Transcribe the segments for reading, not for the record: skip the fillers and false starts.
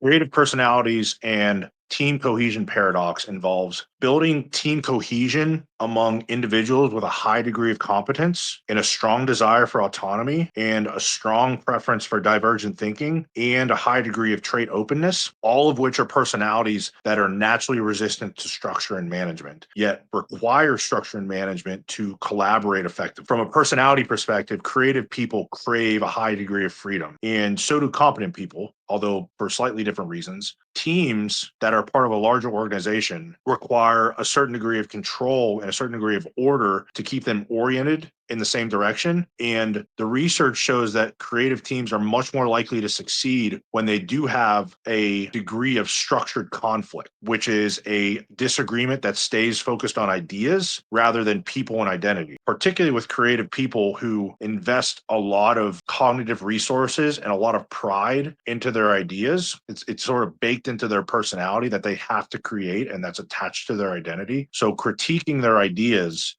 Creative personalities and team cohesion paradox involves building team cohesion among individuals with a high degree of competence and a strong desire for autonomy and a strong preference for divergent thinking and a high degree of trait openness, all of which are personalities that are naturally resistant to structure and management, yet require structure and management to collaborate effectively. From a personality perspective, creative people crave a high degree of freedom, and so do competent people, although for slightly different reasons. Teams that are part of a larger organization require a certain degree of control and a certain degree of order to keep them oriented in the same direction. And the research shows that creative teams are much more likely to succeed when they do have a degree of structured conflict, which is a disagreement that stays focused on ideas rather than people and identity, particularly with creative people who invest a lot of cognitive resources and a lot of pride into their ideas. It's sort of baked into their personality that they have to create, and that's attached to their identity. So critiquing their ideas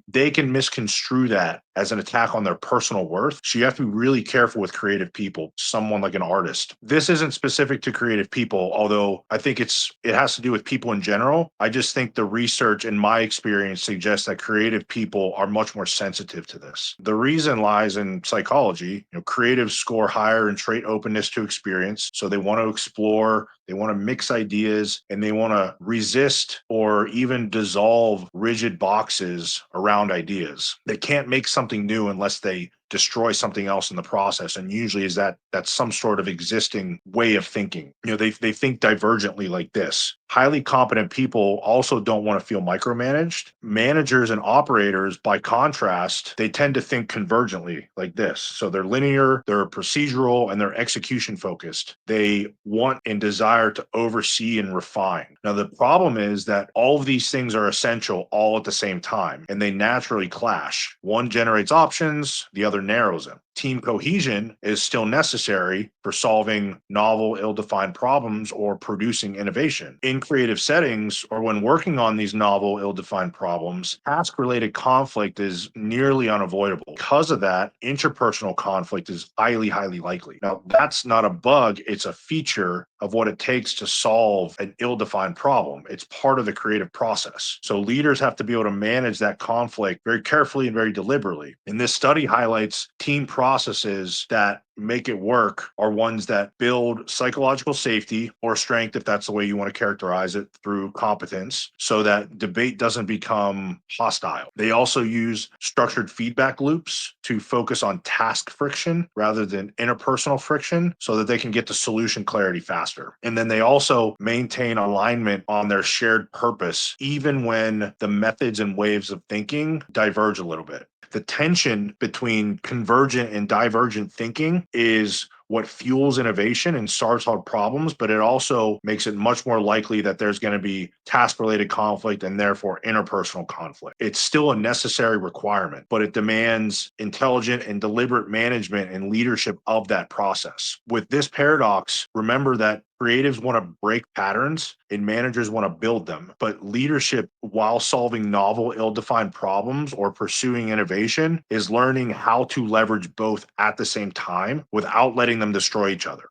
they can misconstrue that as an attack on their personal worth. So you have to be really careful with creative people, someone like an artist. This isn't specific to creative people, although I think it has to do with people in general. I just think the research in my experience suggests that creative people are much more sensitive to this. The reason lies in psychology. Creatives score higher in trait openness to experience. So they want to explore, they want to mix ideas, and they want to resist or even dissolve rigid boxes around ideas. They can't make something new unless they destroy something else in the process, and usually that's some sort of existing way of thinking. They think divergently, like this. Highly competent people also don't want to feel micromanaged. Managers and operators, by contrast, they tend to think convergently, like this. So they're linear, they're procedural, and they're execution focused. They want and desire to oversee and refine. Now, the problem is that all of these things are essential all at the same time, and they naturally clash. One generates options, the other narrows them. Team cohesion is still necessary for solving novel, ill-defined problems or producing innovation. In creative settings, or when working on these novel, ill-defined problems, task-related conflict is nearly unavoidable. Because of that, interpersonal conflict is highly, highly likely. Now, that's not a bug, it's a feature of what it takes to solve an ill-defined problem. It's part of the creative process. So leaders have to be able to manage that conflict very carefully and very deliberately. And this study highlights team processes that make it work are ones that build psychological safety or strength, if that's the way you want to characterize it, through competence, so that debate doesn't become hostile. They also use structured feedback loops to focus on task friction rather than interpersonal friction, so that they can get to solution clarity faster. And then they also maintain alignment on their shared purpose, even when the methods and waves of thinking diverge a little bit. The tension between convergent and divergent thinking is what fuels innovation and solves hard problems, but it also makes it much more likely that there's going to be task-related conflict and therefore interpersonal conflict. It's still a necessary requirement, but it demands intelligent and deliberate management and leadership of that process. With this paradox, remember that creatives want to break patterns and managers want to build them. But leadership, while solving novel, ill-defined problems or pursuing innovation, is learning how to leverage both at the same time without letting them destroy each other.